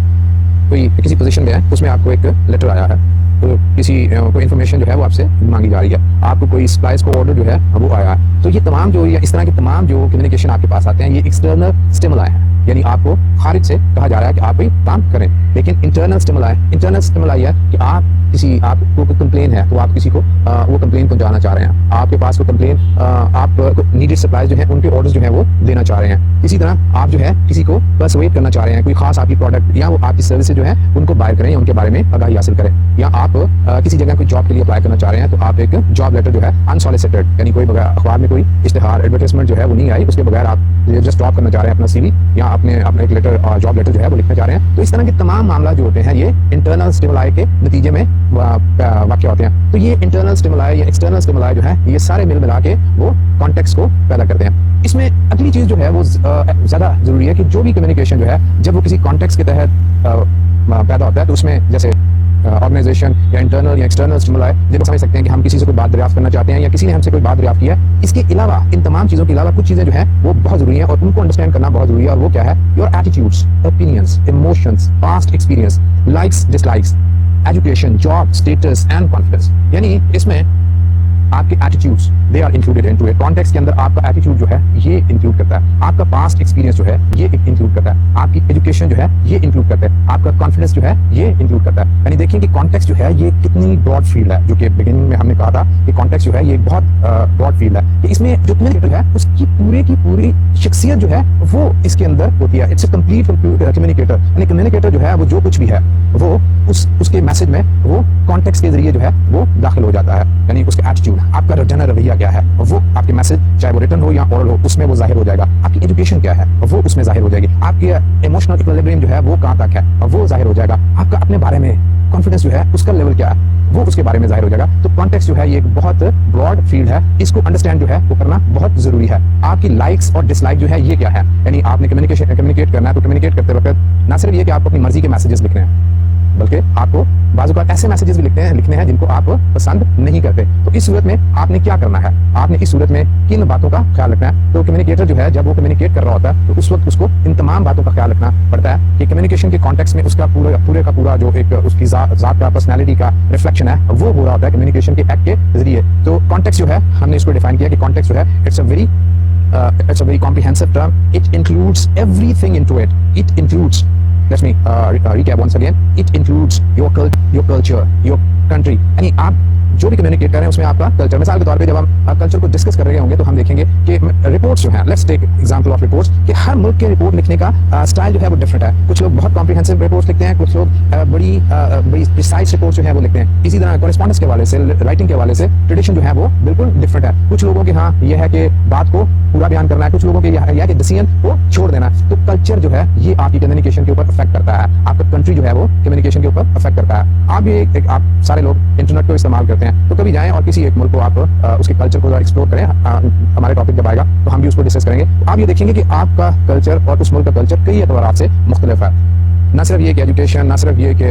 किसी पोजीशन में है, उसमें आपको एक लेटर आया है, तो किसी कोई इन्फॉर्मेशन जो है वो आपसे मांगी जा रही है, आपको कोई सप्लाइज को ऑर्डर जो है वो आया है। तो ये तमाम जो इस तरह के तमाम जो कम्युनिकेशन आपके पास आते हैं ये एक्सटर्नल स्टिमुलाई है, यानी आपको खारिज से कहा जा रहा है कि आप कोई काम करें। लेकिन इंटरनल स्टिमुलाई है कि आपको कोई कंप्लेन है तो आप किसी को वो कंप्लेन को जाना चाह रहे हैं, आपके पास वो कंप्लेन, आप नीडेड सप्लाईज जो है उनके ऑर्डर्स जो है वो देना चाह रहे हैं। इसी तरह आप जो है किसी को परसुएड करना चाह रहे हैं, कोई खास आपकी प्रोडक्ट या वो आपकी सर्विस जो है उनको बाय करें, उनके बारे में आगाही हासिल करें। या आप किसी जगह कोई जॉब के लिए अप्लाई करना चाह रहे हैं तो आप एक जॉब लेटर जो है अनसॉलिसिटेड, यानी कोई अखबार में कोई इश्तिहार, एडवर्टाइजमेंट जो है वो नहीं आई, उसके बगैर आप जस्ट ड्रॉप करना चाह रहे हैं अपना सीवी या अपना एक लेटर, जॉब लेटर जो है वो लिखना चाह रहे हैं। तो इस तरह के तमाम मामला जो होते हैं ये इंटरनल स्टिमुलाई के नतीजे में वाक्य होते हैं। तो ये इंटरनल स्टिमुलाई या एक्सटर्नल स्टिमुलाई जो है ये सारे मिल मिला के वो कॉन्टेक्स्ट को पैदा करते हैं। इसमें अगली चीज जो है वो ज्यादा जरूरी है कि जो भी कम्युनिकेशन जो है जब वो किसी कॉन्टेक्स्ट के तहत पैदा होता है तो उसमें जैसे ऑर्गेनाइजेशन या इंटरनल या एक्सटर्नल स्टिमुलाई जिनको समझ सकते हैं कि हम किसी से कोई बात दरियाफ्त करना चाहते हैं या किसी ने हमसे कोई बात दरियाफ्त की है। इसके अलावा इन तमाम चीजों के अलावा कुछ चीजें जो है वो बहुत जरूरी है और उनको अंडरस्टैंड करना बहुत जरूरी है। और वो क्या है? Your attitudes, opinions, emotions, past experience, likes, dislikes, education, job, status and confidence. यानी इसमें आपके attitudes they are included into it. Context के अंदर आपका एटीट्यूड जो है ये इंक्लूड करता है, आपका पास्ट एक्सपीरियंस जो है ये इंक्लूड करता है, आपकी एजुकेशन जो है ये इंक्लूड करता है, आपका कॉन्फिडेंस जो है ये इंक्लूड करता है। यानी देखिए कि कॉन्टेक्स्ट जो है ये कितनी ब्रॉड फील्ड है, जो कि बिगिनिंग में हमने कहा था कि कॉन्टेक्स्ट जो है ये बहुत ब्रॉड फील्ड है कि इसमें जो कम्युनिकेटर है उसकी पूरे की पूरी शख्सियत जो है वो इसके अंदर होती है। It's a complete communicator. यानी कम्युनिकेटर जो है वो जो कुछ भी है वो उसके मैसेज में वो कॉन्टेक्स्ट के जरिए जो है वो दाखिल हो जाता है। यानी उसका एटीट्यूड, आपका रोजाना रवैया क्या है वो आपके मैसेज चाहे वो रिटन हो या ओरल हो उसमें वो जाहिर हो जाएगा। आपकी एजुकेशन क्या है वो उसमें जाहिर हो जाएगी। आपकी इमोशनल इक्विलिब्रियम जो है वो कहाँ तक है वो जाहिर हो जाएगा। आपका अपने बारे में कॉन्फिडेंस जो है उसका लेवल क्या है वो उसके बारे में जाहिर हो जाएगा। तो कॉन्टेक्स्ट जो है ये एक बहुत ब्रॉड फील्ड है, इसको अंडरस्टैंड जो है वो करना बहुत जरूरी है। आपकी लाइक्स और डिसलाइक जो है ये क्या है? यानी आपने कम्युनिकेट करना है तो कम्युनिकेट करते वक्त ना सिर्फ ये कि आपको अपनी मर्जी के मैसेजेस लिखने हैं बल्कि आपको बाज़ औक़ात ऐसे मैसेजेस भी लिखने हैं जिनको आप पसंद नहीं करते। तो इस सूरत में आपने क्या करना है? आपने इस सूरत में किन बातों का ख्याल रखना है? तो कम्युनिकेटर जो है जब वो कम्युनिकेट कर रहा होता है तो उस वक्त उसको इन तमाम बातों का ख्याल रखना पड़ता है कि कम्युनिकेशन के कॉन्टेक्स्ट में उसका पूरे का पूरा जो एक उसकी जात का पर्सनैलिटी का रिफ्लेक्शन है वो हो रहा होता है कम्युनिकेशन के एक्ट के जरिए। तो कॉन्टेक्स्ट जो है हमने इसको डिफाइन किया कि कॉन्टेक्स्ट जो है it's a very comprehensive term. It includes everything into it. It includes, let me recap once again, it includes your culture, your country। यानी आप जो भी कम्युनिकेट कर रहे हैं उसमें आपका कल्चर, मिसाल के तौर पे जब हम कल्चर को डिस्कस कर रहे होंगे तो हम देखेंगे कि रिपोर्ट्स जो हैं, let's take example of reports, कि हर मुल्क के रिपोर्ट लिखने का स्टाइल जो है वो डिफरेंट है। कुछ लोग बहुत कॉम्प्रिहेंसिव रिपोर्ट्स लिखते हैं, कुछ लोग बड़ी प्रिसाइज रिपोर्ट्स जो है वो लिखते हैं। इसी तरह कॉरेस्पॉन्डेंस के हवाले से, राइटिंग के हवाले से ट्रेडिशन जो है वो बिल्कुल डिफरेंट है। कुछ लोगों के हाँ ये है कि बात को पूरा बयान करना है, कुछ लोगों के यह है कि डिसीजन को छोड़ देना। तो कल्चर जो है ये आपकी कम्युनिकेशन के ऊपर अफेक्ट करता है, आपका कंट्री जो है वो कम्युनिकेशन के ऊपर अफेक्ट करता है। आप भी आप सारे लोग इंटरनेट को इस्तेमाल करते हैं तो कभी जाएं और किसी एक मुल्क को आप उसके कल्चर को एक्सप्लोर करें। हमारे टॉपिक जब आएगा तो हम भी उसको डिस्कस करेंगे। आप ये देखेंगे कि आपका कल्चर और उस मुल्क का कल्चर कई एतबारात से मुख्तलिफ है। ना सिर्फ ये कि एजुकेशन, ना सिर्फ ये कि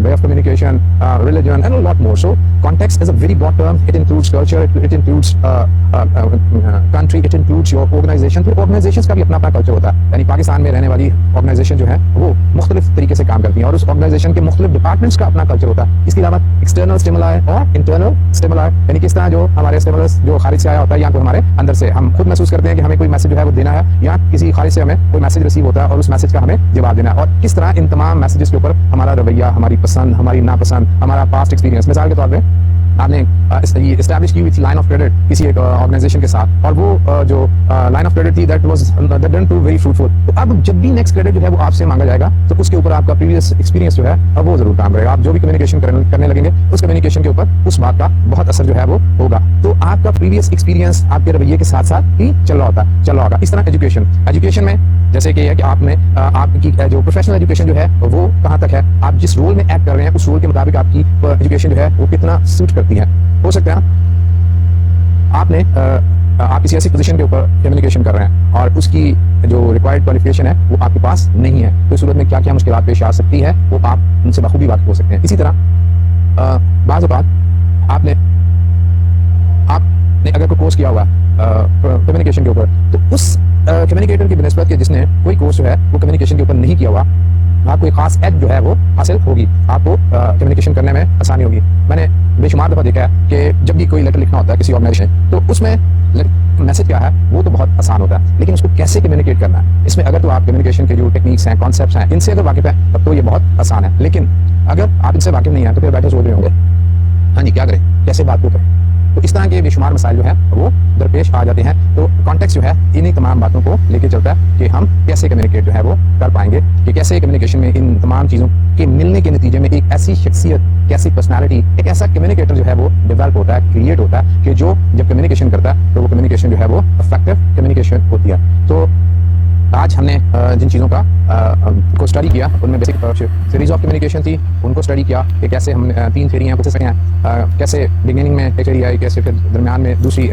way of communication, religion and lot more. So context is a very broad term. It includes culture, it includes country, it includes your organization. फिर ऑर्गेनाइजेशंस का भी अपना अपना कल्चर होता है। यानी पाकिस्तान में रहने वाली ऑर्गेनाइजेशन जो है वो मुख्तलिफ तरीके से काम करती है और उस ऑर्गेनाइजेशन के मुख्तलिफ डिपार्टमेंट्स का अपना कल्चर होता है। इसके अलावा एक्सटर्नल स्टिमुलाई और इंटरनल स्टिमुलाई, यानी किस तरह जो हमारे स्टिमुलस जो खारिज से आया होता है या कोई हमारे अंदर से हम खुद महसूस करते हैं कि हमें कोई मैसेज जो है वो देना है, या किसी खारिज से हमें कोई मैसेज रिसीव होता है और उस मैसेज का हमें जवाब देना है। और किस तरह इन तमाम मैसेजेस के ऊपर हमारा रवैया, हमारी पसंद, हमारी नापसंद, हमारा पास्ट एक्सपीरियंस। मिसाल के तौर पे आपने एस्टैब्लिश की विद लाइन ऑफ क्रेडिट किसी एक ऑर्गेनाइजेशन के साथ और वो जो लाइन ऑफ क्रेडिट थी that didn't prove very fruitful. तो अब जब भी नेक्स्ट क्रेडिट जो है वो आपसे मांगा जाएगा तो उसके ऊपर आपका प्रीवियस एक्सपीरियंस जो है अब वो जरूर काम करेगा। आप जो भी कम्युनिकेशन करने लगेंगे उस कम्युनिकेशन के ऊपर उस बात का बहुत असर जो है वो होगा। तो आपका प्रीवियस एक्सपीरियंस आपके रवैये के साथ साथ ही चल रहा होगा। इस तरह एजुकेशन में जैसे कि आपने आपकी जो प्रोफेशनल एजुकेशन जो है वो कहाँ तक है, आप जिस रोल में एक्ट कर रहे हैं उस रोल के मुताबिक आपकी एजुकेशन जो है वो कितना सूट करती है। हो सकता है आप किसी ऐसी पोजीशन के ऊपर कम्युनिकेशन कर रहे हैं और उसकी जो रिक्वायर्ड क्वालिफिकेशन है वो आपके पास नहीं है, तो इस सूरत में क्या क्या मुश्किलात पेश आ सकती है वो आप उनसे बखूबी वाकिफ हो सकते हैं। इसी तरह बाज़ औक़ात आपने अगर कोई कोर्स किया हुआ कम्युनिकेशन के ऊपर तो उस कम्युनिकेटर की बनिस्बत के जिसने कोई कोर्स जो है वो कम्युनिकेशन के ऊपर नहीं किया हुआ, आपको एक खास एज जो है वो हासिल होगी, आपको कम्युनिकेशन करने में आसानी होगी। मैंने बेशुमार दफ़ा देखा है कि जब भी कोई लेटर लिखना होता है किसी ऑर्गेनाइजेशन तो उसमें मैसेज क्या है वो तो बहुत आसान होता है, लेकिन उसको कैसे कम्युनिकेट करना है इसमें अगर तो आप कम्युनिकेशन के जो टेक्निक्स हैं, कॉन्सेप्ट्स हैं, इनसे अगर वाकिफ है तब तो ये बहुत आसान है। लेकिन अगर आप इनसे वाकिफ नहीं है तो फिर बैठे सोच रहे होंगे हाँ जी क्या करें, कैसे बात को करें। तो इस तरह के बेशुमार मसाइल जो है वो दरपेश आ जाते हैं। तो कॉन्टेक्स्ट जो है इन्हीं तमाम बातों को लेके चलता है कि हम कैसे कम्युनिकेट जो है वो कर पाएंगे, कि कैसे कम्युनिकेशन में इन तमाम चीज़ों के मिलने के नतीजे में एक ऐसी शख्सियत, कैसी पर्सनालिटी, एक ऐसा कम्युनिकेटर जो है वो डेवलप होता है, क्रिएट होता है कि जो जब कम्युनिकेशन करता है तो वो कम्युनिकेशन जो है वो इफेक्टिव कम्युनिकेशन होती है। तो आज हमने जिन चीज़ों का को स्टडी किया उनमें बेसिक सीरीज ऑफ कम्युनिकेशन थी, उनको स्टडी किया कि कैसे हम 3 थ्योरी हैं, कुछ हैं, कैसे बिगिनिंग में एक थ्योरी आई, कैसे फिर दरमियान में दूसरी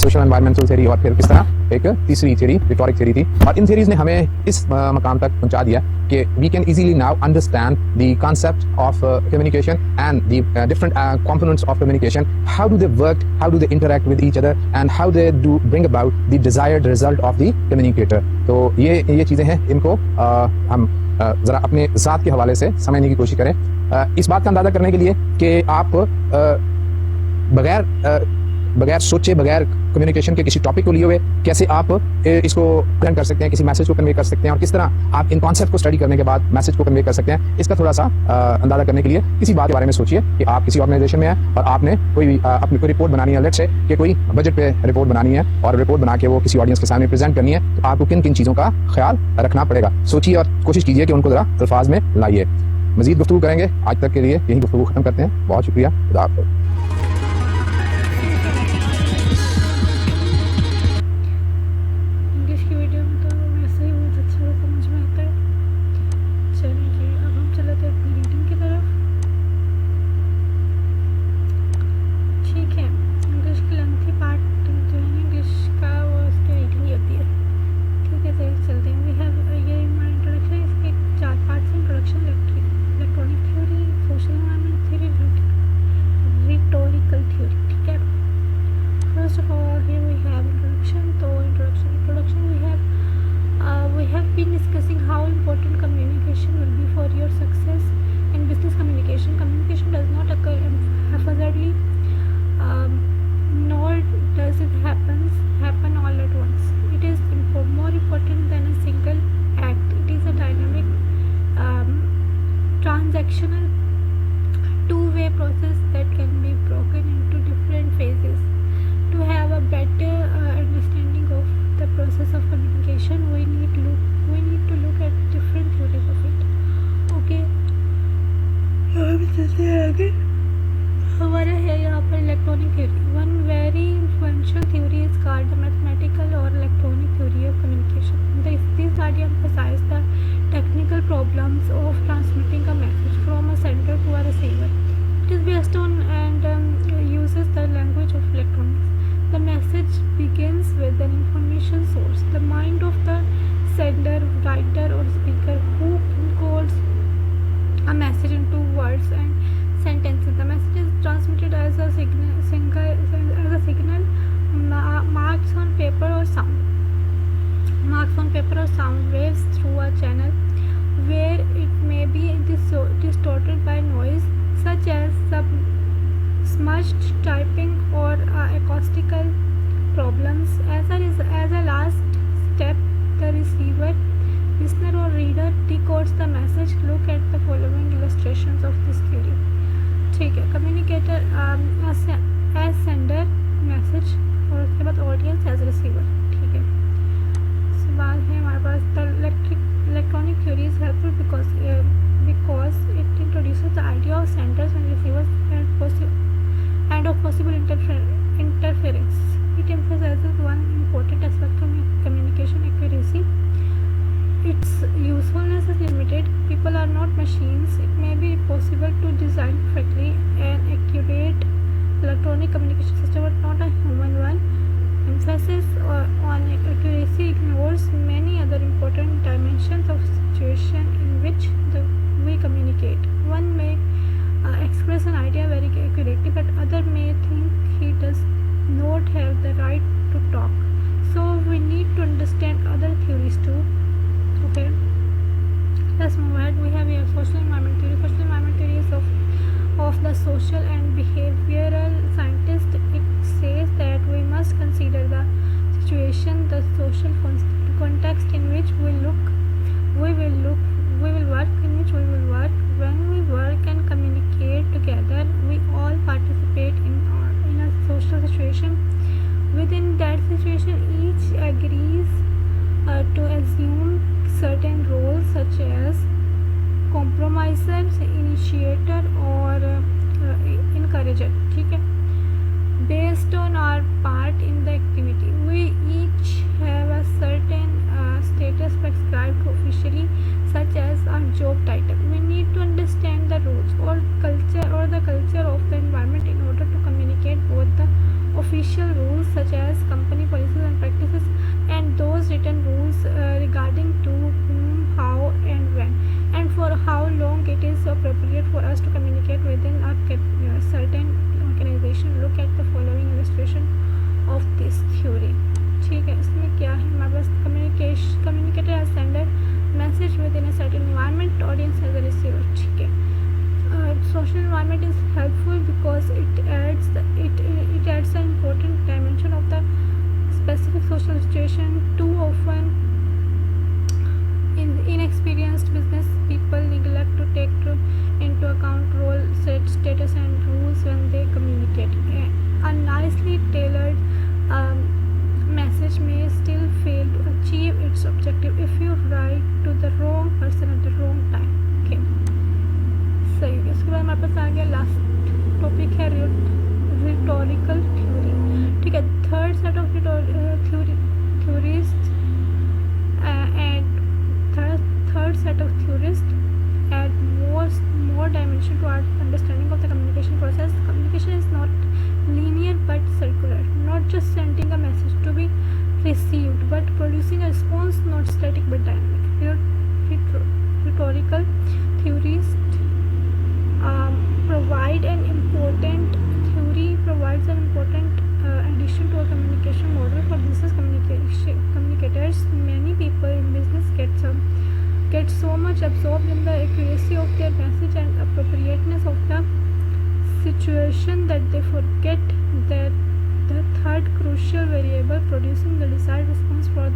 सोशल एनवायरमेंटल थ्योरी, और फिर किस तरह एक तीसरी थ्योरी रिटोरिक थ्योरी थी। और इन थ्योरीज ने हमें इस मकाम तक पहुंचा दिया कि we can easily now understand the concept of communication and the different components of communication, how do they work, how do they interact with each other and how they do bring about the desired result of the communicator. तो ये चीज़ें हैं, इनको हम ज़रा अपने ज़ात के हवाले से समझने की कोशिश करें, इस बात का अंदाज़ा करने के लिए कि आप बगैर सोचे, बगैर कम्युनिकेशन के किसी टॉपिक को लिए हुए कैसे आप इसको प्रेजेंट कर सकते हैं, किसी मैसेज को कन्वे कर सकते हैं, और किस तरह आप इन कॉन्सेप्ट को स्टडी करने के बाद मैसेज को कन्वे कर सकते हैं। इसका थोड़ा सा अंदाजा करने के लिए किसी बात के बारे में सोचिए कि आप किसी ऑर्गेनाइजेशन में हैं और आपने अपनी कोई रिपोर्ट बनानी है, लेट्स से कि कोई बजट पे रिपोर्ट बनानी है और रिपोर्ट बना के वो किसी ऑडियंस के सामने प्रेजेंट करनी है, तो आपको किन किन चीज़ों का ख्याल रखना पड़ेगा। सोचिए और कोशिश कीजिए कि उनको ज़रा अल्फाज में लाइए। मजीद गुफ्तगू करेंगे, आज तक के लिए यही गुफ्तगू खत्म करते हैं। बहुत शुक्रिया, खुदा हाफ़िज़। Communication does not occur haphazardly, nor does it happen all at once. It is more important than a single act. It is a dynamic, transactional, two-way process that can be broken into different phases. To have a better understanding of the process of communication, we need to look at different theories of it. Okay. हम चलते हैं आगे। हमारा है यहाँ पर electronic theory. One very influential theory is called the mathematical और electronic theory of communication. This study emphasizes the technical problems of transmitting a message from a sender to a receiver. It is based on and uses the language of electronics. The message begins with an information source, the mind of the sender, writer or speaker, who encodes a message into words and sentences. The message is transmitted as a signal marks on paper or sound waves through a channel where it may be distorted by noise such as smudged typing or acoustical problems. As a last step, the receiver, listener or reader decodes the message. Look at the following illustrations of this theory. ठीक है, communicator as sender message और उसके बाद audience as receiver। ठीक है, इसके बाद है हमारे पास the electronic theory is helpful because it introduces the idea of senders and receivers and of possible interference. It emphasizes one important aspect of communication: accuracy. Its usefulness is limited. People are not machines. It may be possible to design perfectly an accurate electronic communication system, but not a human one. Emphasis on accuracy ignores many other important dimensions of situation in which we communicate. One may express an idea very accurately, but other may think he does not have the right to talk. So we need to understand other theories too. Okay, let's move ahead. We have here social environment theory. Social environment theory is of the social and behavioral scientist. It says that we must consider the situation, the social context in which we will work, when we work and communicate together. We all participate in a social situation. Within that situation, each agrees to assume certain roles such as compromiser, initiator or encourager. ठीक है, based on our part in the activity, we each have a certain status initially, such as our job title. We need to understand the rules or the culture of the environment in order to communicate both the official rules such as company policies and practices and those written rules regarding to whom, how and when, and for how long it is appropriate for us to communicate within a certain organization. Look at the following illustration of this theory. ठीक है, इसमें क्या है हमारे पास communicator has sent a message within a certain environment, audience has a receiver. ठीक है, social environment is helpful because it adds an important dimension of the specific social situation. Too often inexperienced business people neglect to take into account role, status and rules when they communicate. A nicely tailored message may still fail to achieve its objective if you write to the wrong person at the wrong time. Okay, सही है. इसके बाद हमारे पास आ गया last topic है rhetorical theory. ठीक है, third set of theorists and third set of theorists add more dimension to our understanding of the communication process. Communication is not linear but circular, not just sending a message to be received but producing a response, not static but dynamic. Rhetorical theorists provides an important addition to a communication model for business communicators. Many people in business get so much absorbed in the accuracy of their message and appropriateness of the situation that they forget that the third crucial variable producing the desired response for